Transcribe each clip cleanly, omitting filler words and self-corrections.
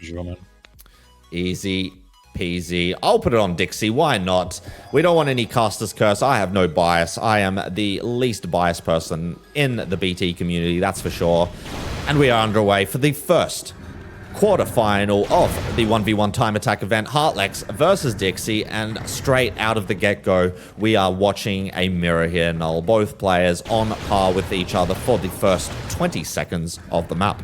sure, man. Easy peasy. I'll put it on dxeh. Why not? We don't want any caster's curse. I have no bias. I am the least biased person in the BT community, that's for sure. And we are underway for the first quarterfinal of the 1v1 time attack event, Heartlexx versus dxeh, and straight out of the get-go, we are watching a mirror here, Null. Both players on par with each other for the first 20 seconds of the map.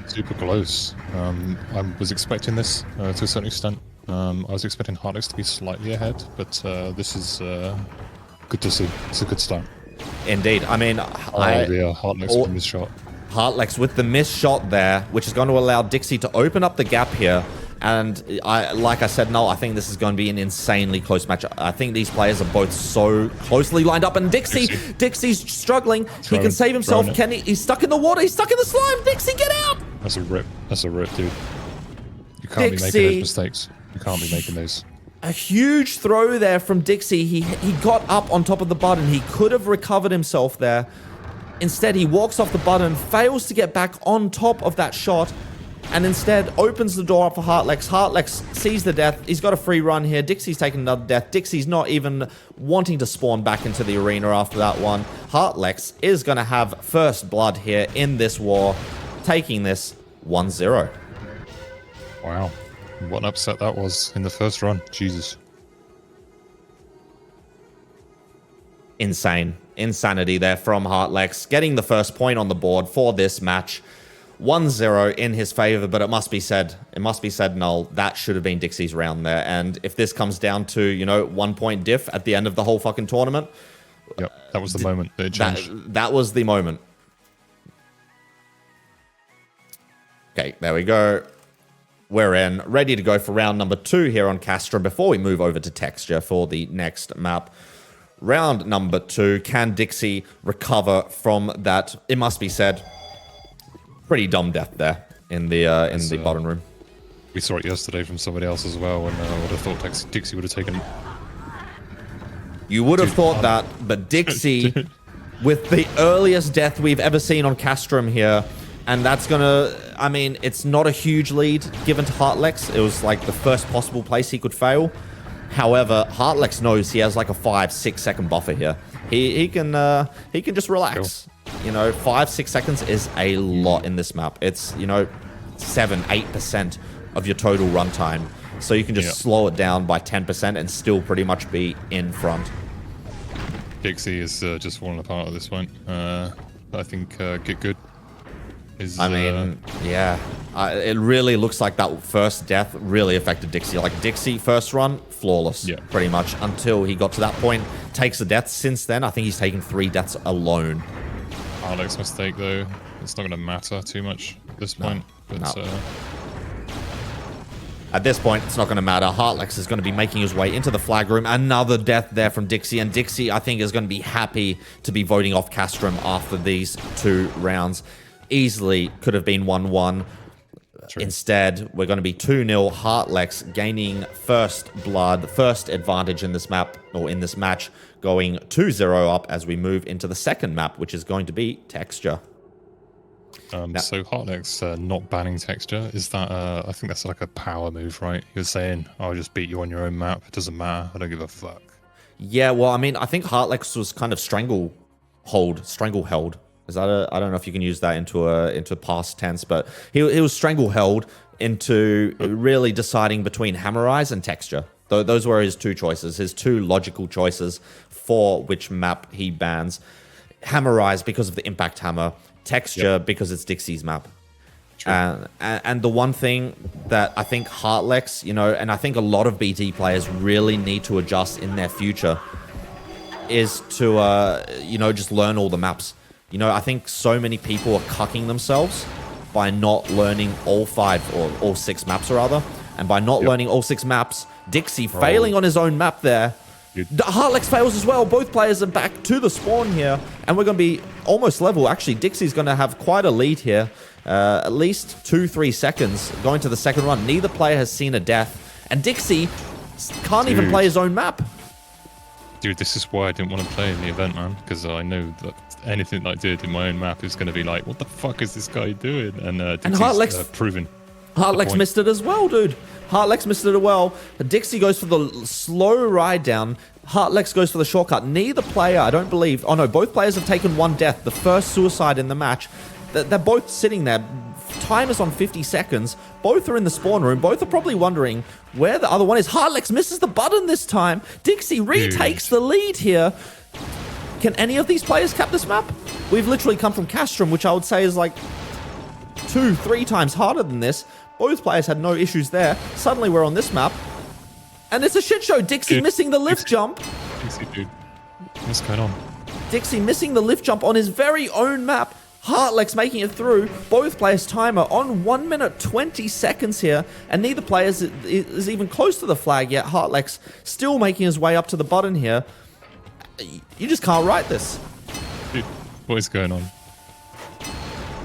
Super close. I was expecting this to a certain extent. I was expecting Heartlexx to be slightly ahead, but this is good to see. It's a good start. Indeed. I mean, Heartlexx with the missed shot. Heartlexx with the missed shot there, which is going to allow dxeh to open up the gap here. And like I said, no, I think this is going to be an insanely close match. I think these players are both so closely lined up. And dxeh's struggling. He can save himself. Can he? He's stuck in the water. He's stuck in the slime. dxeh, get out! That's a rip. That's a rip, dude. You can't be making those mistakes. You can't be making those. A huge throw there from dxeh. He got up on top of the button. He could have recovered himself there. Instead, he walks off the button, fails to get back on top of that shot, and instead opens the door up for Heartlexx. Heartlexx sees the death. He's got a free run here. dxeh's taken another death. dxeh's not even wanting to spawn back into the arena after that one. Heartlexx is going to have first blood here in this war, taking this 1-0. Wow. What an upset that was in the first run. Jesus. Insane. Insanity there from Heartlexx, getting the first point on the board for this match. 1-0 in his favor, but it must be said, Null, that should have been dxeh's round there. And if this comes down to, you know, 1 point diff at the end of the whole fucking tournament. Yep, that was the moment that it changed. That was the moment. Okay, there we go. We're in, ready to go for round number 2 here on Castrum before we move over to Texture for the next map. Round number 2, can dxeh recover from that, it must be said, pretty dumb death there in the bottom room. We saw it yesterday from somebody else as well, and I would have thought dxeh would have taken... You would have thought that, but dxeh, with the earliest death we've ever seen on Castrum here, and that's gonna, I mean, it's not a huge lead given to Heartlexx. It was like the first possible place he could fail. However, Heartlexx knows he has like a 5-6 second buffer here. He can just relax. Cool. You know, 5-6 seconds is a lot in this map. It's, you know, 7-8% of your total runtime. So you can just slow it down by 10% and still pretty much be in front. dxeh is just falling apart at this point. I think Get Good is... I mean, yeah. It really looks like that first death really affected dxeh. Like, dxeh first run, flawless, pretty much, until he got to that point. Takes the death. Since then, I think he's taken 3 deaths alone. Heartlexx mistake, though. It's not going to matter too much at this point. But, at this point, it's not going to matter. Heartlexx is going to be making his way into the flag room. Another death there from dxeh. And dxeh, I think, is going to be happy to be voting off Castrum after these 2 rounds. Easily could have been 1-1. True. Instead, we're going to be 2-0. Heartlexx gaining first blood, first advantage in this map, or in this match, going 2-0 up as we move into the second map, which is going to be Texture. So Heartlexx not banning Texture, is that, I think that's like a power move, right? He was saying, I'll just beat you on your own map. It doesn't matter. I don't give a fuck. Yeah, well, I mean, I think Heartlexx was kind of strangleheld. Is that I don't know if you can use that into past tense, but he was strangleheld into really deciding between Hammerize and Texture. Those were his 2 choices, his 2 logical choices for which map he bans. Hammerize because of the impact hammer, Texture because it's dxeh's map. And the one thing that I think Heartlexx, you know, and I think a lot of BT players really need to adjust in their future is to, you know, just learn all the maps. You know, I think so many people are cucking themselves by not learning all 5 or all 6 maps rather. And by not learning all 6 maps, dxeh failing on his own map there. Heartlexx fails as well. Both players are back to the spawn here. And we're going to be almost level. Actually, dxeh's going to have quite a lead here. At least 2-3 seconds going to the second run. Neither player has seen a death. And dxeh can't even play his own map. Dude, this is why I didn't want to play in the event, man. Because I know that anything that I did in my own map is going to be like, what the fuck is this guy doing? And dxeh's proven. Heartlexx missed it as well, dude. Heartlexx missed it as well. dxeh goes for the slow ride down. Heartlexx goes for the shortcut. Neither player, I don't believe... Oh, no, both players have taken one death. The first suicide in the match. They're both sitting there. Time is on 50 seconds. Both are in the spawn room. Both are probably wondering where the other one is. Heartlexx misses the button this time. dxeh retakes the lead here. Can any of these players cap this map? We've literally come from Castrum, which I would say is like 2-3 times harder than this. Both players had no issues there. Suddenly we're on this map. And it's a shit show. dxeh missing the lift jump. dxeh, dude. What's going on? dxeh missing the lift jump on his very own map. Heartlexx making it through. Both players' timer on 1 minute 20 seconds here. And neither player is even close to the flag yet. Heartlexx still making his way up to the button here. You just can't write this. Dude, what is going on?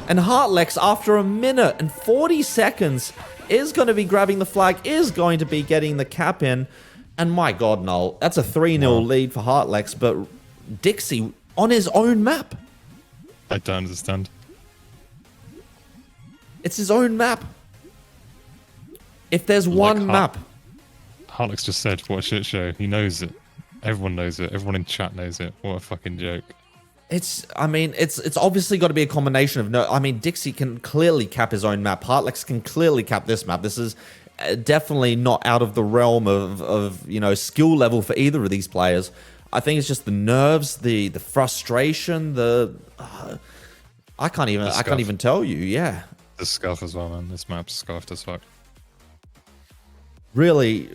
And Heartlexx, after 1 minute and 40 seconds, is going to be grabbing the flag, is going to be getting the cap in. And my God, Noel, that's a 3-0 lead for Heartlexx, but dxeh on his own map. I don't understand. It's his own map. If there's one map... Heartlexx just said, what a shit show. He knows it. Everyone knows it. Everyone in chat knows it. What a fucking joke. It's obviously got to be a combination of dxeh can clearly cap his own map. Heartlexx can clearly cap this map. This is definitely not out of the realm of skill level for either of these players. I think it's just the nerves, the frustration, I can't even tell you. Yeah, the scuff as well, man. This map's scuffed as fuck. Really.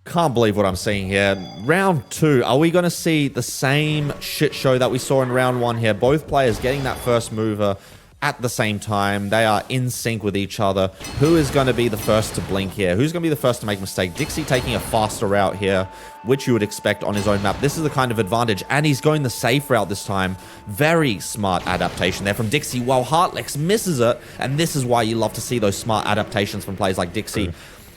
Can't believe what I'm seeing here. Round 2, are we going to see the same shit show that we saw in round 1 here? Both players getting that first mover at the same time. They are in sync with each other. Who is going to be the first to blink here? Who's going to be the first to make a mistake? dxeh taking a faster route here, which you would expect on his own map. This is the kind of advantage, and he's going the safe route this time. Very smart adaptation there from dxeh, while Heartlexx misses it, and this is why you love to see those smart adaptations from players like dxeh.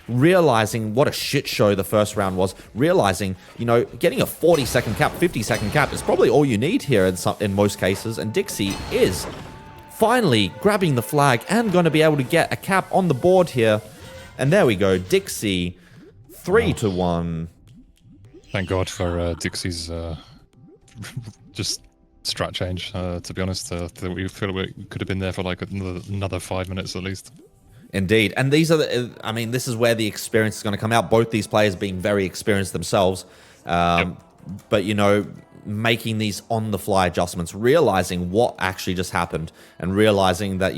Realizing what a shit show the first round was, realizing, getting a 40-second cap, 50-second cap is probably all you need here in most cases, and dxeh is finally grabbing the flag and going to be able to get a cap on the board here. And there we go, dxeh 3-1. Thank God for dxeh's just strat change, to be honest. We feel we could have been there for like another 5 minutes at least. Indeed. And these are this is where the experience is going to come out. Both these players being very experienced themselves. But, making these on-the-fly adjustments, realizing what actually just happened, and realizing that,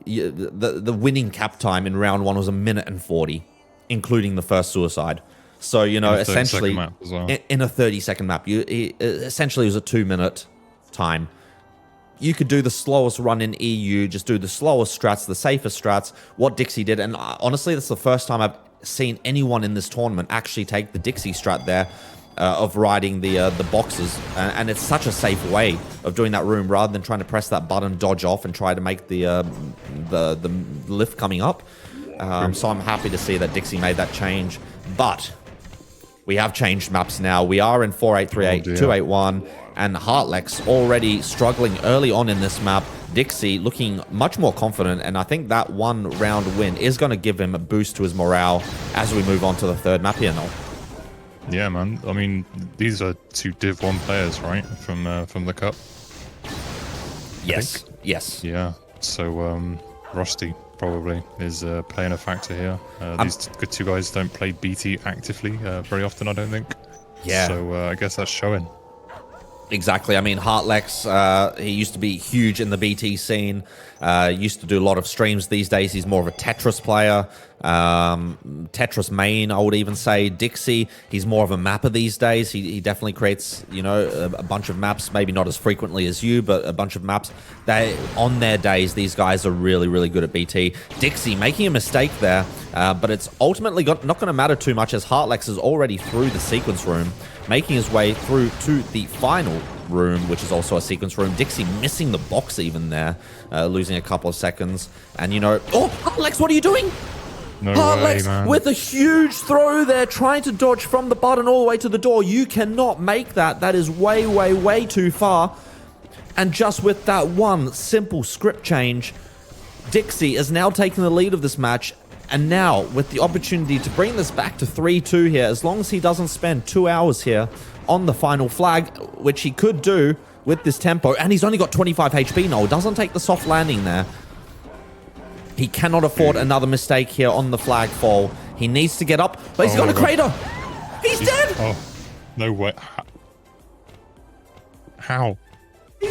the winning cap time in round 1 was 1 minute and 40, including the first suicide. So, essentially, in a 30-second map, essentially it was a 2-minute time. You could do the slowest run in EU, just do the slowest strats, the safest strats, what dxeh did. And honestly, that's the first time I've seen anyone in this tournament actually take the dxeh strat there of riding the boxes. And it's such a safe way of doing that room rather than trying to press that button, dodge off, and try to make the lift coming up. So I'm happy to see that dxeh made that change. But we have changed maps now. We are in 4-8-3-8, 2-8-1. And Heartlexx already struggling early on in this map. dxeh looking much more confident, and I think that 1 round win is going to give him a boost to his morale as we move on to the 3rd map here, Noel. Yeah, man. I mean, these are 2 Div 1 players, right? From the Cup? Yes. Yes. Yeah. So, Rusty probably is playing a factor here. These 2 guys don't play BT actively very often, I don't think. Yeah. So, I guess that's showing. Exactly. Heartlexx, he used to be huge in the BT scene, used to do a lot of streams. These days, he's more of a Tetris player, Tetris main, I would even say. dxeh, he's more of a mapper these days. He definitely creates, a bunch of maps, maybe not as frequently as you, but a bunch of maps. On their days, these guys are really, really good at BT. dxeh making a mistake there, but it's ultimately not going to matter too much as Heartlexx is already through the sequence room, making his way through to the final room, which is also a sequence room. dxeh missing the box even there, losing a couple of seconds. And, Heartlexx, what are you doing? No Heartlexx way, man. with a huge throw there, trying to dodge from the button all the way to the door. You cannot make that. That is way, way, way too far. And just with that one simple script change, dxeh is now taking the lead of this match, and now with the opportunity to bring this back to 3-2 here, as long as he doesn't spend 2 hours here on the final flag, which he could do with this tempo, and he's only got 25 HP now. Doesn't take the soft landing there. He cannot afford another mistake here on the flag fall. He needs to get up, but he's got a crater. He's dead. Oh, no way. How?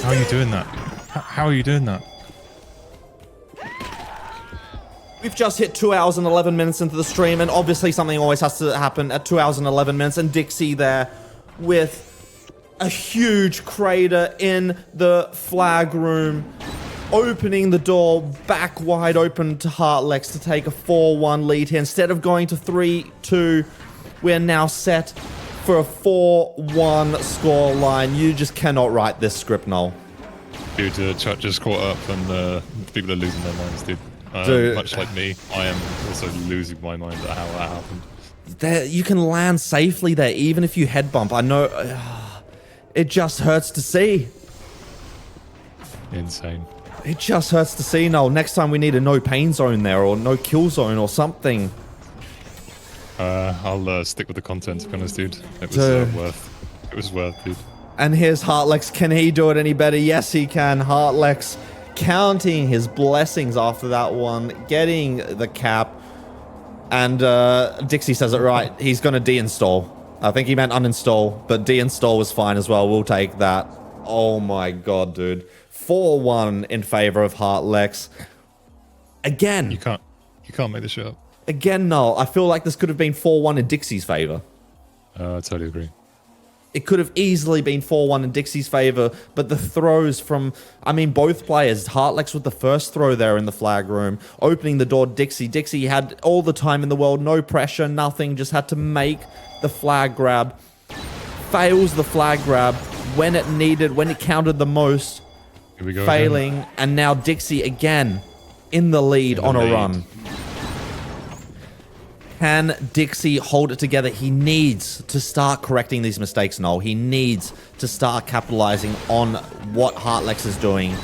How are you doing that? How are you doing that? We've just hit 2 hours and 11 minutes into the stream, and obviously something always has to happen at 2 hours and 11 minutes, and dxeh there with a huge crater in the flag room, opening the door back wide open to Heartlexx to take a 4-1 lead here. Instead of going to 3-2, we're now set for a 4-1 score line. You just cannot write this script, Noel. Dude, chat just caught up, and people are losing their minds, dude. Dude. Much like me, I am also losing my mind at how that happened. There, you can land safely there, even if you head bump. I know, it just hurts to see. Insane. It just hurts to see, Noel. Next time we need a no pain zone there, or no kill zone, or something. I'll stick with the content, to be honest, dude. It was worth. It was worth, dude. And here's Heartlexx. Can he do it any better? Yes, he can. Heartlexx counting his blessings after that one, getting the cap. And dxeh says it right. He's going to deinstall. I think he meant uninstall, but deinstall was fine as well. We'll take that. Oh my god, dude. 4-1 in favor of Heartlexx. Again. You can't make this shit up. Again, no. I feel like this could have been 4-1 in dxeh's favor. I totally agree. It could have easily been 4-1 in dxeh's favor, but the throws from, I mean, both players, Heartlexx with the first throw there in the flag room, opening the door to dxeh. dxeh had all the time in the world, no pressure, nothing, just had to make the flag grab. Fails the flag grab when it needed, when it counted the most. Here we go failing, again. And now dxeh again in the lead on a run. Can dxeh hold it together? He needs to start correcting these mistakes, Noel. He needs to start capitalizing on what Heartlexx is doing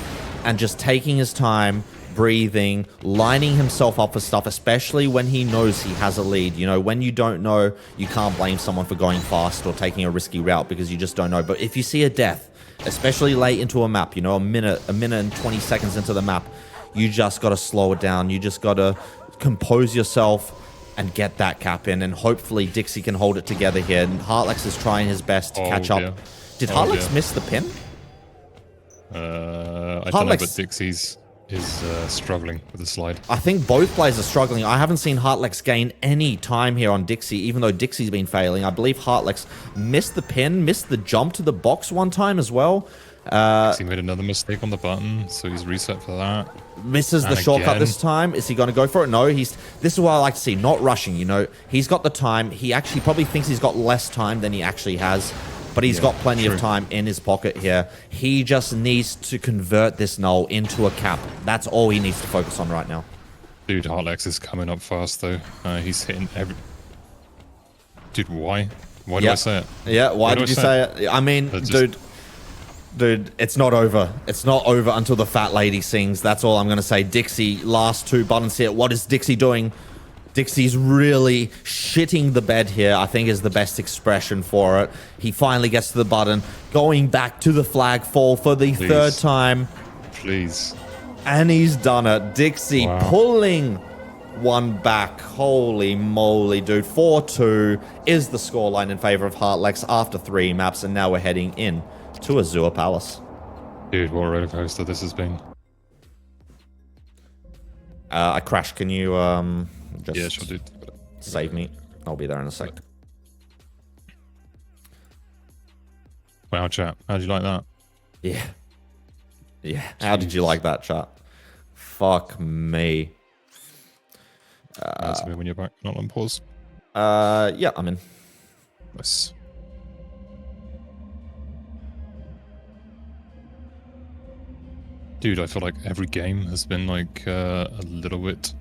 and just taking his time, breathing, lining himself up for stuff, especially when he knows he has a lead. You know, when you don't know, you can't blame someone for going fast or taking a risky route because you just don't know. But if you see a death, especially late into a map, you know, a minute and 20 seconds into the map, you just got to slow it down. You just got to compose yourself and get that cap in, and hopefully dxeh can hold it together here. And Heartlexx is trying his best to catch up. Did Heartlexx miss the pin? I don't know, but dxeh is struggling with the slide. I think both players are struggling. I haven't seen Heartlexx gain any time here on dxeh, even though dxeh's been failing. I believe Heartlexx missed the pin, missed the jump to the box one time as well. He made another mistake on the button, so he's reset for that. Misses the shortcut this time. Is he going to go for it? No, this is what I like to see, not rushing, you know. He's got the time. He actually probably thinks he's got less time than he actually has, but he's got plenty of time in his pocket here. He just needs to convert this null into a cap. That's all he needs to focus on right now. Dude, Heartlexx is coming up fast, though. He's hitting every... Dude, why? Why do I say it? Yeah, why did you say it? I mean, Dude, it's not over. It's not over until the fat lady sings. That's all I'm going to say. dxeh, last two buttons here. What is dxeh doing? dxeh's really shitting the bed here, I think is the best expression for it. He finally gets to the button, going back to the flag fall for the third time. Please. And he's done it. dxeh pulling one back. Holy moly, dude. 4-2 is the scoreline in favor of Heartlexx after 3 maps, and now we're heading in to Azure Palace. Dude, what a roller coaster this has been. I crashed. Can you just dude. save me? I'll be there in a sec. Wow, chat. How'd you like that? Yeah. Yeah. How did you like that, chat? Fuck me. That's me when you're back, not on pause. Yeah, I'm in. Nice. Dude, I feel like every game has been like a little bit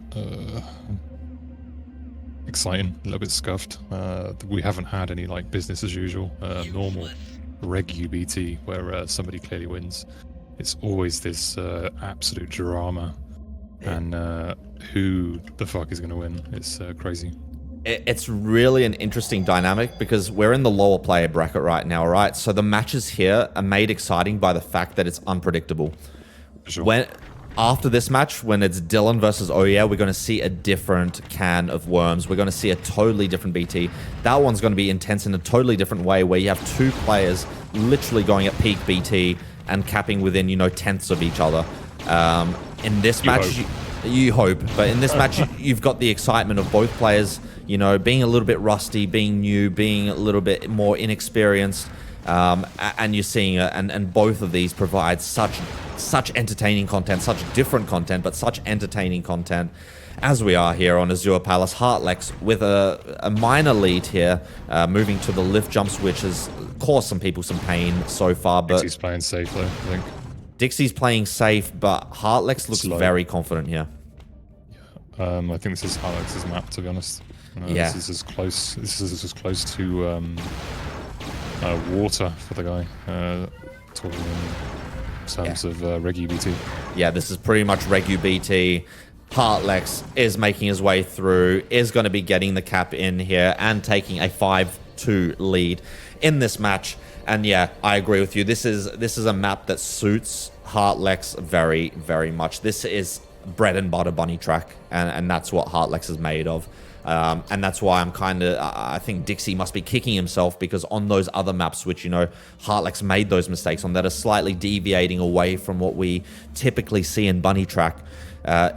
exciting, a little bit scuffed. We haven't had any like business as usual, normal reg UBT where somebody clearly wins. It's always this absolute drama And who the fuck is going to win? It's crazy. It's really an interesting dynamic because we're in the lower player bracket right now, right? So the matches here are made exciting by the fact that it's unpredictable. Sure. After this match, when it's Dylan versus Oh Yeah, we're going to see a different can of worms. We're going to see a totally different BT. That one's going to be intense in a totally different way, where you have two players literally going at peak BT and capping within, you know, tenths of each other. In this match, you hope, but in this match, you've got the excitement of both players, you know, being a little bit rusty, being new, being a little bit more inexperienced. And you're seeing it, and both of these provide such entertaining content, such different content, but such entertaining content, as we are here on Azure Palace. Heartlexx with a minor lead here, moving to the lift jumps, which has caused some people some pain so far. But Dixie's playing safe though, I think. Dixie's playing safe, but Heartlexx looks very confident here. I think this is Heartlexx's map, to be honest. Yeah. This is as close to water for the guy, talking in terms of Regu BT. Yeah, this is pretty much Regu BT. Heartlexx is making his way through, is going to be getting the cap in here and taking a 5-2 lead in this match. And yeah, I agree with you. This is a map that suits Heartlexx very, very much. This is bread and butter BunnyTrack, and that's what Heartlexx is made of. And that's why I think Dixie must be kicking himself, because on those other maps, which, you know, Heartlexx made those mistakes on, that are slightly deviating away from what we typically see in BunnyTrack,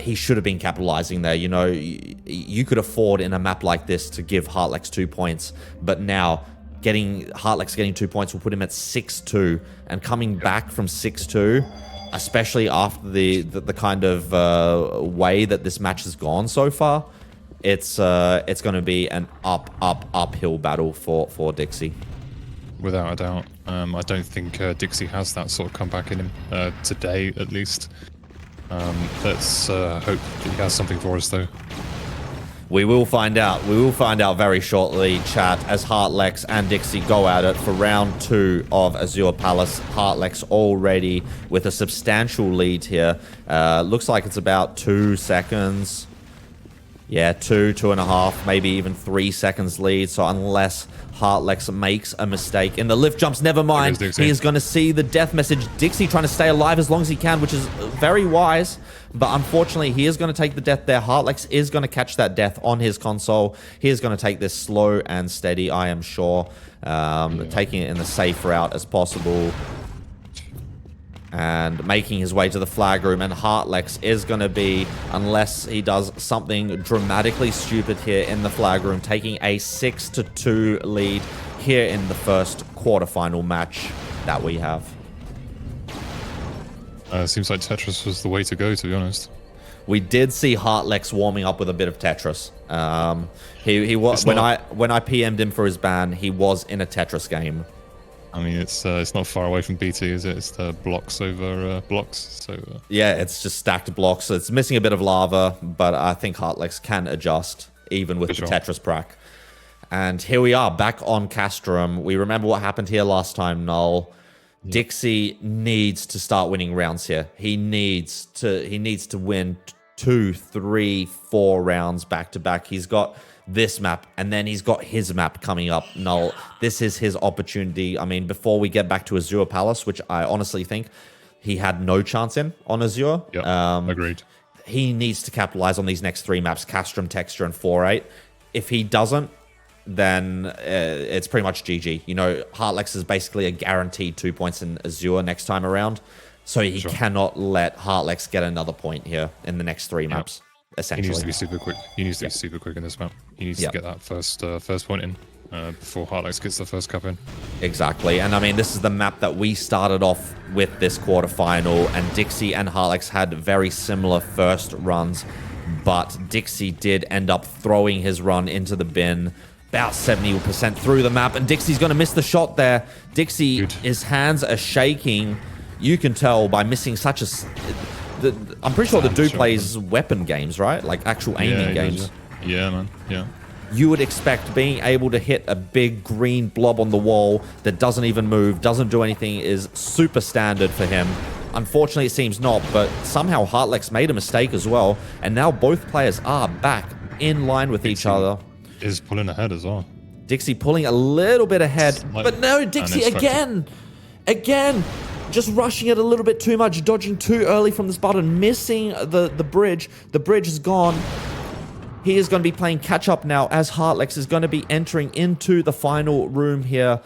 he should have been capitalizing there. You know, you could afford in a map like this to give Heartlexx 2 points, but now Heartlexx getting 2 points will put him at 6-2, and coming back from 6-2, especially after the kind of way that this match has gone so far, it's going to be an uphill battle for Dixie. Without a doubt. I don't think Dixie has that sort of comeback in him today, at least. Let's hope that he has something for us, though. We will find out. We will find out very shortly, chat, as Heartlexx and Dixie go at it for round 2 of Azure Palace. Heartlexx already with a substantial lead here. Looks like it's about 2 seconds. Yeah, 2.5, maybe even 3 seconds lead. So unless Heartlexx makes a mistake in the lift jumps, never mind. He is going to see the death message. Dixie trying to stay alive as long as he can, which is very wise. But unfortunately, he is going to take the death there. Heartlexx is going to catch that death on his console. He is going to take this slow and steady, I am sure. Taking it in the safe route as possible. And making his way to the flag room. And Heartlexx is going to be, unless he does something dramatically stupid here in the flag room, taking a 6-2 lead here in the first quarterfinal match that we have. Seems like Tetris was the way to go, to be honest. We did see Heartlexx warming up with a bit of Tetris. He was when I PM'd him for his ban, he was in a Tetris game. I mean, it's not far away from BT, is it? It's the blocks over blocks. So yeah, it's just stacked blocks. So it's missing a bit of lava, but I think Heartlexx can adjust even with the Tetris prac. And here we are back on Castrum. We remember what happened here last time, Null. Dixie needs to start winning rounds here. He needs to win 2, 3, 4 rounds back to back. He's got this map, and then he's got his map coming up. Null, this is his opportunity. I mean, before we get back to Azure Palace, which I honestly think he had no chance in on Azure. Yeah, agreed. He needs to capitalize on these next 3 maps, Castrum, Texture, and 4-8. If he doesn't, then it's pretty much GG. You know, Heartlexx is basically a guaranteed 2 points in Azure next time around. So he cannot let Heartlexx get another point here in the next 3 maps, essentially. He needs to be super quick. He needs to be super quick in this map. He needs to get that first point in before Heartlexx gets the first cup in. Exactly. And I mean, this is the map that we started off with this quarterfinal, and Dixie and Heartlexx had very similar first runs, but Dixie did end up throwing his run into the bin about 70% through the map, and Dixie's going to miss the shot there. Dixie, his hands are shaking. You can tell by missing such a... I'm pretty sure the dude plays weapon games, right? Like actual aiming games. Yeah, man. Yeah. You would expect being able to hit a big green blob on the wall that doesn't even move, doesn't do anything, is super standard for him. Unfortunately, it seems not, but somehow Heartlexx made a mistake as well, and now both players are back in line with each other. Is pulling ahead as well. dxeh pulling a little bit ahead, but no, dxeh again, just rushing it a little bit too much, dodging too early from this button, missing the bridge. The bridge is gone. He is going to be playing catch-up now as Heartlexx is going to be entering into the final room here,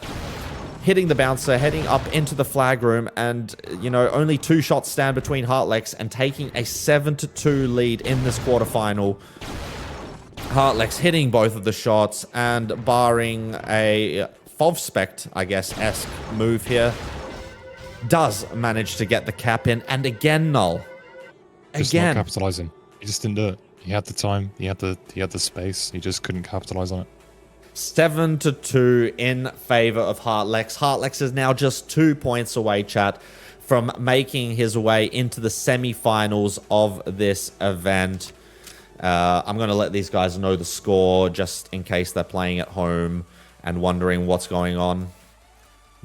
hitting the bouncer, heading up into the flag room, and, you know, only 2 shots stand between Heartlexx and taking a 7-2 lead in this quarterfinal. Heartlexx hitting both of the shots and barring a Fovspect, I guess, esque move here, does manage to get the cap in, and again, Null. Just not capitalizing. He just didn't do it. He had the time, he had the space, he just couldn't capitalize on it. 7-2 in favor of Heartlexx. Heartlexx is now just 2 points away, chat, from making his way into the semi-finals of this event. I'm going to let these guys know the score just in case they're playing at home and wondering what's going on.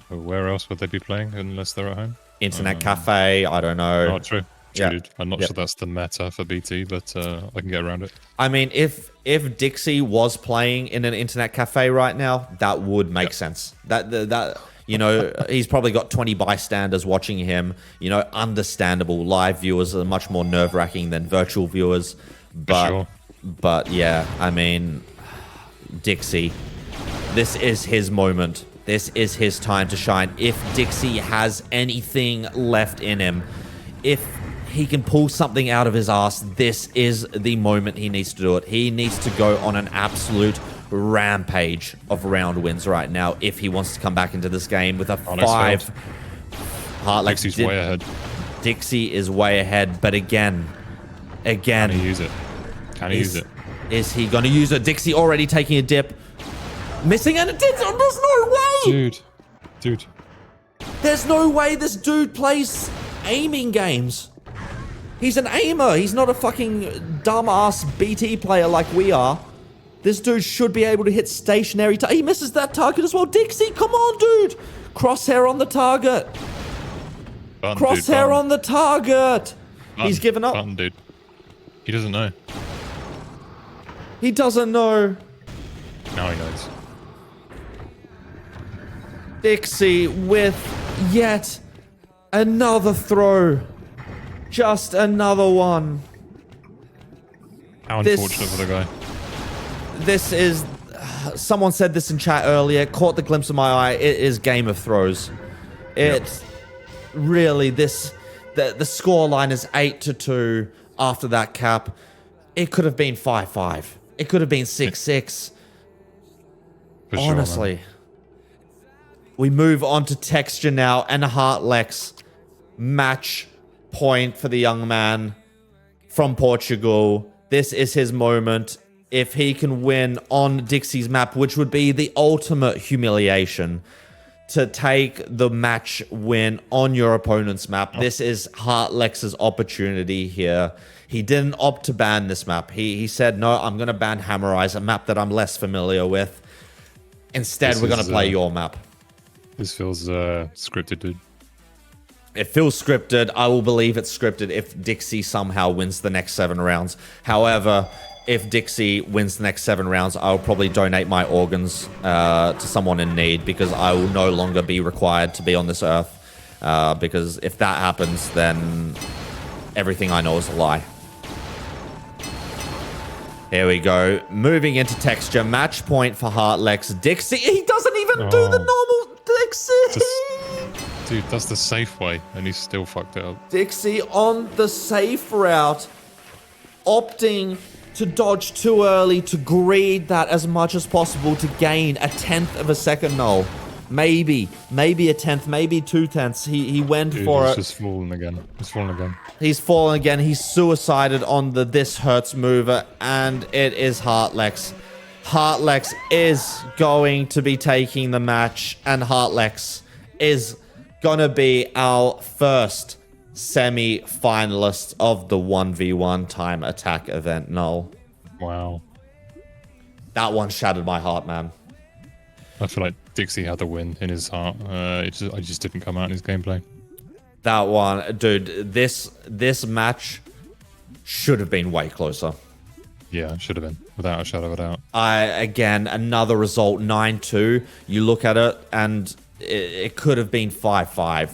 Where else would they be playing unless they're at home? Internet cafe, I don't know. Oh, true. Yeah. I'm not sure that's the meta for BT, but I can get around it. I mean, if dxeh was playing in an internet cafe right now, that would make sense. That you know, he's probably got 20 bystanders watching him. You know, understandable. Live viewers are much more nerve-wracking than virtual viewers. But yeah, I mean, dxeh, this is his moment. This is his time to shine. If dxeh has anything left in him, if he can pull something out of his ass, this is the moment he needs to do it. He needs to go on an absolute rampage of round wins right now if he wants to come back into this game with a 5. Heartlexx dxeh's way ahead. dxeh is way ahead, but again. Can he use it? Can he use it? Is he going to use it? dxeh already taking a dip. Missing, and it did. There's no way! Dude. There's no way this dude plays aiming games. He's an aimer. He's not a fucking dumbass BT player like we are. This dude should be able to hit stationary. He misses that target as well. dxeh, come on, dude. Crosshair on the target. Crosshair on the target. He's given up. Dude. He doesn't know. He doesn't know. Now he knows. dxeh with yet another throw. Just another one. How unfortunate for the guy. This is... someone said this in chat earlier. Caught the glimpse of my eye. It is Game of Throws. It's really this... The scoreline is 8-2 after that cap. It could have been 5-5. It could have been 6-6. Honestly. Sure, we move on to texture now, and Heartlexx. Match point for the young man from Portugal. This is his moment. If he can win on dxeh's map, which would be the ultimate humiliation, to take the match win on your opponent's map. This is Heartlexx's opportunity here. He didn't opt to ban this map. He said, no, I'm going to ban Hammerize, a map that I'm less familiar with. Instead, we're going to play your map. This feels scripted, dude. It feels scripted. I will believe it's scripted if dxeh somehow wins the next 7 rounds. However, if dxeh wins the next 7 rounds, I'll probably donate my organs to someone in need, because I will no longer be required to be on this earth. Because if that happens, then everything I know is a lie. Here we go. Moving into texture. Match point for Heartlexx. dxeh, he doesn't even do the normal dxeh. Dude, that's the safe way, and he still fucked it up. dxeh on the safe route, opting to dodge too early, to greed that as much as possible to gain a 1/10 of a second null. Maybe a 1/10, maybe 2/10. He went for it. He's just fallen again. He's fallen again. He's fallen again. He's suicided on the This Hurts mover, and it is Heartlexx. Heartlexx is going to be taking the match, and Heartlexx is gonna be our first semi-finalist of the 1v1 time attack event, Null. Wow. That one shattered my heart, man. I feel like dxeh had the win in his heart. I just didn't come out in his gameplay. That one, dude, this match should have been way closer. Yeah, should have been, without a shadow of a doubt. Again, another result, 9-2. You look at it, and it could have been 5-5.